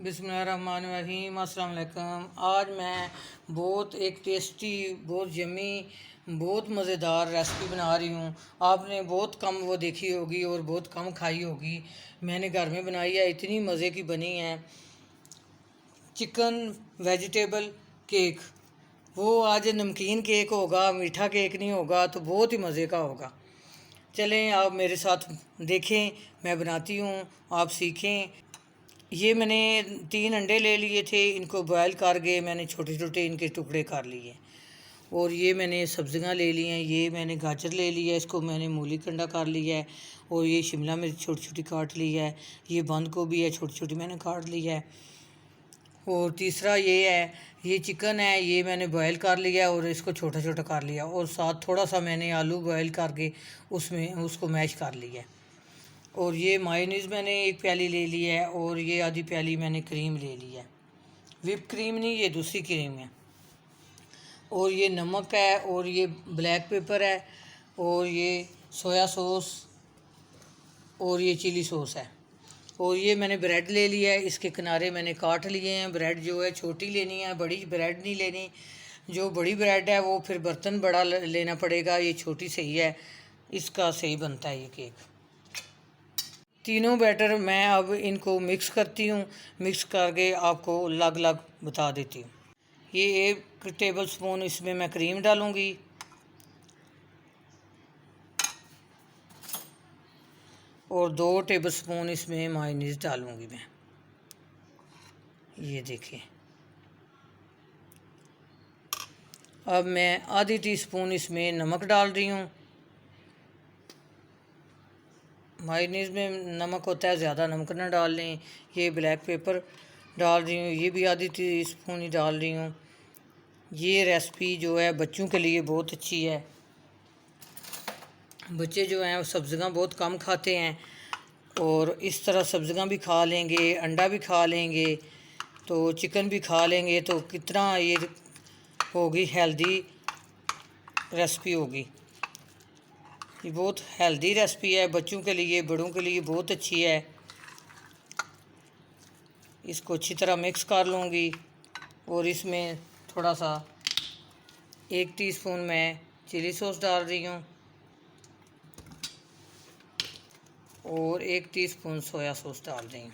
बिस्मिल्लाहिर्रहमानिर्रहीम। अस्सलाम वालेकुम। आज मैं बहुत एक टेस्टी, बहुत यमी, बहुत मज़ेदार रेसिपी बना रही हूँ। आपने बहुत कम वो देखी होगी और बहुत कम खाई होगी। मैंने घर में बनाई है, इतनी मज़े की बनी है। Chicken vegetable cake. वो आज नमकीन केक होगा, मीठा केक नहीं होगा, तो बहुत ही मज़े का होगा। चलें आप मेरे साथ देखें, मैं बनाती हूँ, आप सीखें। ये मैंने 3 अंडे ले लिए थे, इनको बॉयल करके मैंने छोटे छोटे इनके टुकड़े कर लिए। और ये मैंने सब्जियां ले ली हैं। ये मैंने गाजर ले लिया है, इसको मैंने मूली कंडा कर लिया है। और ये शिमला मिर्च छोटी छोटी काट ली है। ये बंद गोभी है, छोटी छोटी मैंने काट ली है। और तीसरा ये है, ये चिकन है, ये मैंने बॉयल कर लिया और इसको छोटा छोटा कर लिया। और साथ थोड़ा सा मैंने आलू बॉयल करके उसमें उसको मैश कर लिया है। और ये मायोनीज़ मैंने 1 प्याली ले ली है। और ये आधी प्याली मैंने क्रीम ले ली है। विप क्रीम नहीं, ये दूसरी क्रीम है। और ये नमक है, और ये ब्लैक पेपर है, और ये सोया सॉस, और ये चिली सॉस है। और ये मैंने ब्रेड ले लिया है, इसके किनारे मैंने काट लिए हैं। ब्रेड जो है छोटी लेनी है, बड़ी ब्रेड नहीं लेनी। जो बड़ी ब्रेड है वो फिर बर्तन बड़ा लेना पड़ेगा, ये छोटी सही है, इसका सही बनता है ये केक। तीनों बैटर मैं अब इनको मिक्स करती हूँ। मिक्स करके आपको अलग अलग बता देती हूँ। ये 1 टेबल स्पून इसमें मैं क्रीम डालूँगी। और 2 टेबल स्पून इसमें मायोनीज़ डालूँगी मैं। ये देखिए। अब मैं आधी टीस्पून इसमें नमक डाल रही हूँ। मायोनीज़ में नमक होता है, ज़्यादा नमक ना डाल लें। ये ब्लैक पेपर डाल रही हूँ, ये भी आधी टीस्पून ही डाल रही हूँ। ये रेसिपी जो है बच्चों के लिए बहुत अच्छी है। बच्चे जो हैं वो सब्ज़ियाँ बहुत कम खाते हैं, और इस तरह सब्ज़ियाँ भी खा लेंगे, अंडा भी खा लेंगे, तो चिकन भी खा लेंगे, तो कितना ये होगी हेल्दी रेसिपी होगी। ये बहुत हेल्दी रेसिपी है, बच्चों के लिए, बड़ों के लिए बहुत अच्छी है। इसको अच्छी तरह मिक्स कर लूँगी। और इसमें थोड़ा सा 1 टीस्पून मैं चिली सॉस डाल रही हूँ, और 1 टीस्पून सोया सॉस डाल रही हूँ।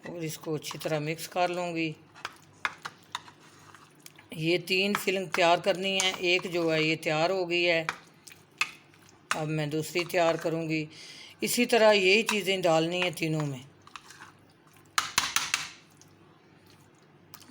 और इसको अच्छी तरह मिक्स कर लूँगी। ये 3 फिलिंग तैयार करनी है। एक जो है ये तैयार हो गई है, अब मैं दूसरी तैयार करूँगी। इसी तरह यही चीज़ें डालनी है तीनों में।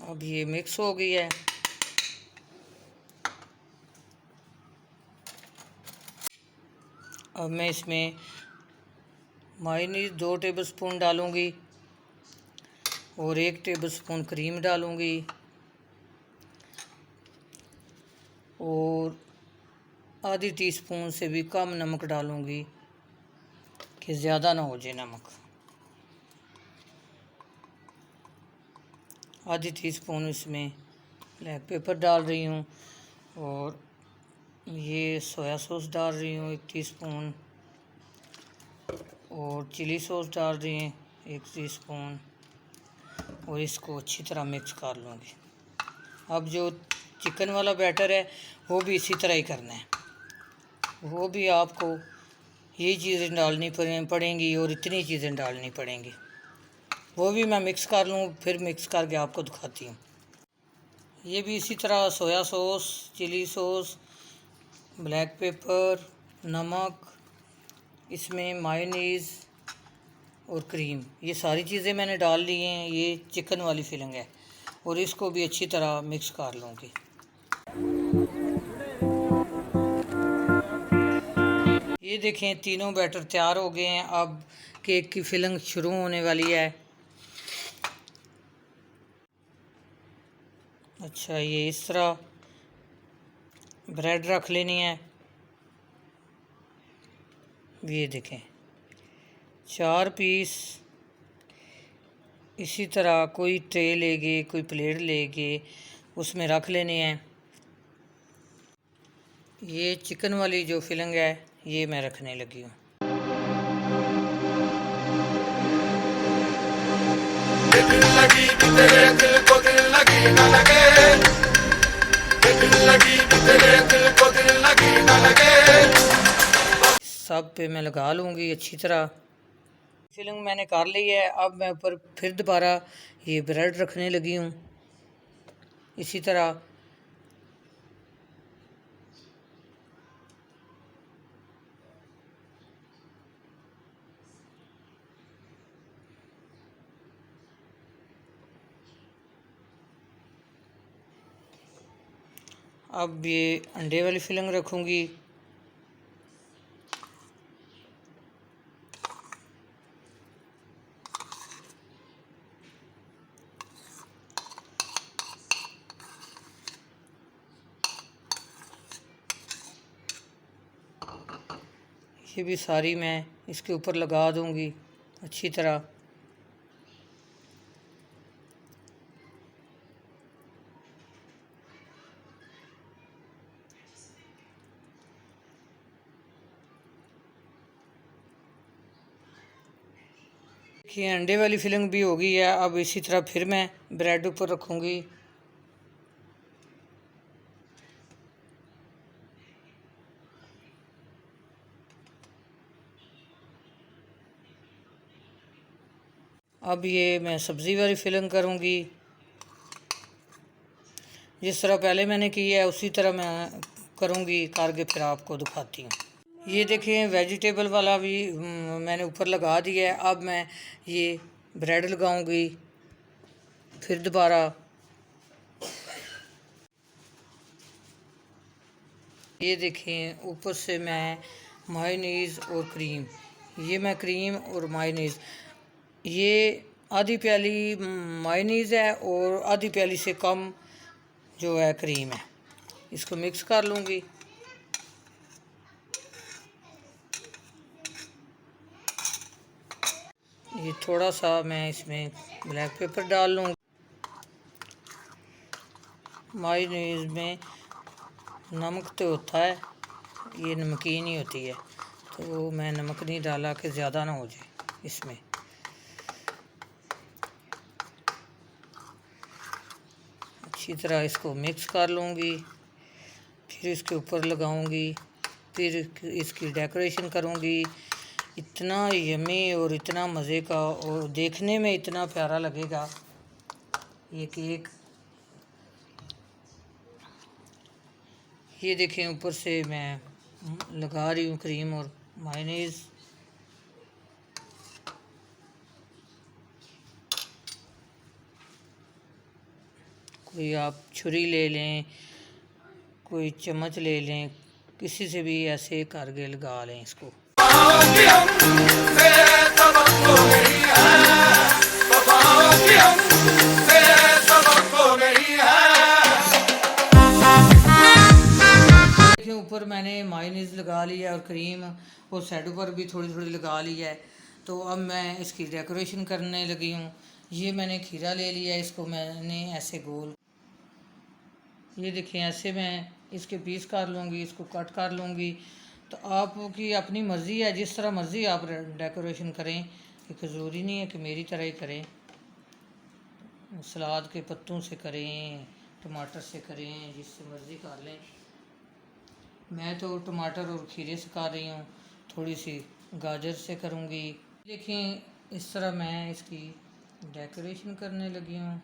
अब ये मिक्स हो गई है। अब मैं इसमें मायोनीज़ 2 टेबलस्पून डालूँगी, और 1 टेबलस्पून क्रीम डालूँगी, और आधी टीस्पून से भी कम नमक डालूँगी कि ज़्यादा ना हो जाए नमक। आधी टीस्पून इसमें ब्लैक पेपर डाल रही हूँ, और ये सोया सॉस डाल रही हूँ 1 टीस्पून, और चिली सॉस डाल रही हैं 1 टीस्पून। और इसको अच्छी तरह मिक्स कर लूँगी। अब जो चिकन वाला बैटर है वो भी इसी तरह ही करना है। वो भी आपको यही चीज़ें डालनी पड़ेंगी, और इतनी चीज़ें डालनी पड़ेंगी। वो भी मैं मिक्स कर लूँ, फिर मिक्स करके आपको दिखाती हूँ। ये भी इसी तरह soy sauce, chilli sauce, black pepper, नमक, इसमें मायोनीज़ और क्रीम, ये सारी चीज़ें मैंने डाल ली हैं। ये चिकन वाली फिलिंग है, और इसको भी अच्छी तरह मिक्स कर लूँगी। ये देखें, तीनों बैटर तैयार हो गए हैं। अब केक की फिलिंग शुरू होने वाली है। अच्छा, ये इस तरह ब्रेड रख लेनी है। ये देखें 4 पीस इसी तरह कोई ट्रे लेके, कोई प्लेट लेके उसमें रख लेने हैं। ये चिकन वाली जो फिलिंग है ये मैं रखने लगी हूँ। ये दिल लगी भी तेरे दिल को दिल लगी न लगे, ये दिल लगी भी तेरे दिल को दिल लगी न लगे। सब पे मैं लगा लूँगी अच्छी तरह। फिलिंग मैंने कर ली है। अब मैं ऊपर फिर दोबारा ये ब्रेड रखने लगी हूँ इसी तरह। अब ये अंडे वाली फिलिंग रखूँगी। ये भी सारी मैं इसके ऊपर लगा दूँगी अच्छी तरह। देखिए अंडे वाली फिलिंग भी हो गई है। अब इसी तरह फिर मैं ब्रेड ऊपर रखूँगी। अब ये मैं सब्ज़ी वाली फिलिंग करूँगी। जिस तरह पहले मैंने की है उसी तरह मैं करूँगी, करके फिर आपको दिखाती हूँ। ये देखिए वेजिटेबल वाला भी मैंने ऊपर लगा दिया है। अब मैं ये ब्रेड लगाऊंगी फिर दोबारा। ये देखें ऊपर से मैं मायोनीज़ और क्रीम, ये मैं क्रीम और मायोनीज़, ये आधी प्याली मायोनीज़ है और आधी प्याली से कम जो है क्रीम है। इसको मिक्स कर लूँगी। ये थोड़ा सा मैं इसमें ब्लैक पेपर डाल लूँगी। मायोनीज़ में नमक तो होता है, ये नमकीन ही होती है, तो मैं नमक नहीं डाला कि ज़्यादा ना हो जाए इसमें। अच्छी तरह इसको मिक्स कर लूँगी, फिर इसके ऊपर लगाऊँगी, फिर इसकी डेकोरेशन करूँगी। इतना यमी और इतना मज़े का और देखने में इतना प्यारा लगेगा ये केक। ये देखें ऊपर से मैं लगा रही हूँ क्रीम और मायोनीज़। कोई आप छुरी ले लें, कोई चम्मच ले लें, किसी से भी ऐसे करके लगा लें इसको। देखिए ऊपर मैंने मायोनीज़ लगा ली है और क्रीम और साइडों पर भी थोड़ी थोड़ी लगा ली है। तो अब मैं इसकी डेकोरेशन करने लगी हूँ। ये मैंने खीरा ले लिया है, इसको मैंने ऐसे गोल, ये देखिए ऐसे मैं इसके पीस कर लूँगी, इसको कट कर लूँगी। तो आपकी अपनी मर्ज़ी है, जिस तरह मर्ज़ी आप डेकोरेशन करें, कि ज़रूरी नहीं है कि मेरी तरह ही करें। सलाद के पत्तों से करें, टमाटर से करें, जिससे मर्ज़ी कर लें। मैं तो टमाटर और खीरे से कर रही हूँ, थोड़ी सी गाजर से करूँगी। देखें इस तरह मैं इसकी डेकोरेशन करने लगी हूँ।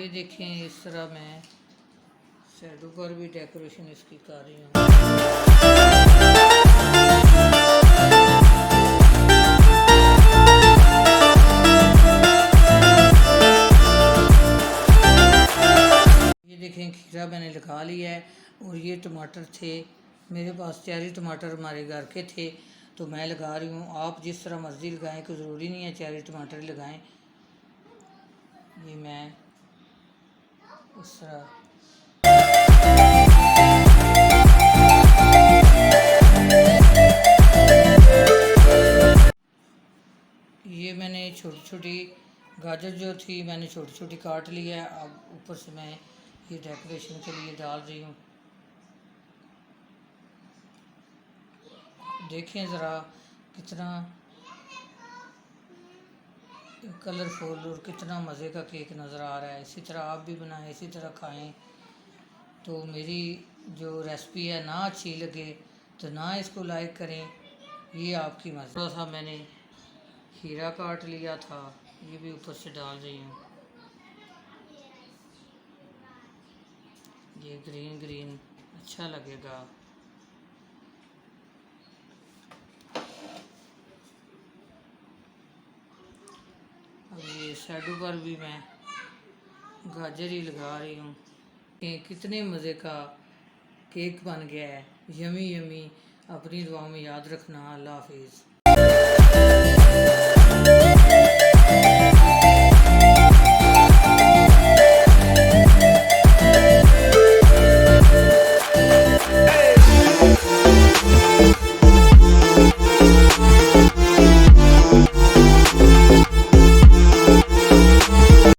देखें इस तरह मैं शैडो पर भी डेकोरेशन इसकी कर रही हूँ। ये देखें खीरा मैंने लगा लिया है और ये टमाटर थे मेरे पास, चेरी टमाटर हमारे घर के थे तो मैं लगा रही हूँ। आप जिस तरह मर्ज़ी लगाएं, कोई ज़रूरी नहीं है चेरी टमाटर ही लगाएं। ये मैं इस तरह ये मैंने छोटी छोटी गाजर जो थी मैंने छोटी छोटी काट लिया है। अब ऊपर से मैं ये डेकोरेशन के लिए डाल रही हूँ। देखें ज़रा कितना कलरफुल और कितना मज़े का केक नज़र आ रहा है। इसी तरह आप भी बनाएं, इसी तरह खाएं। तो मेरी जो रेसिपी है ना अच्छी लगे तो ना इसको लाइक करें, ये आपकी मर्ज़ी। थोड़ा सा मैंने खीरा काट लिया था, ये भी ऊपर से डाल रही हूँ। ये ग्रीन ग्रीन अच्छा लगेगा। अब ये शैडो पर भी मैं गाजर ही लगा रही हूँ। कि कितने मज़े का केक बन गया है, यमी यमी। अपनी दुआ में याद रखना। अल्लाह हाफिज़।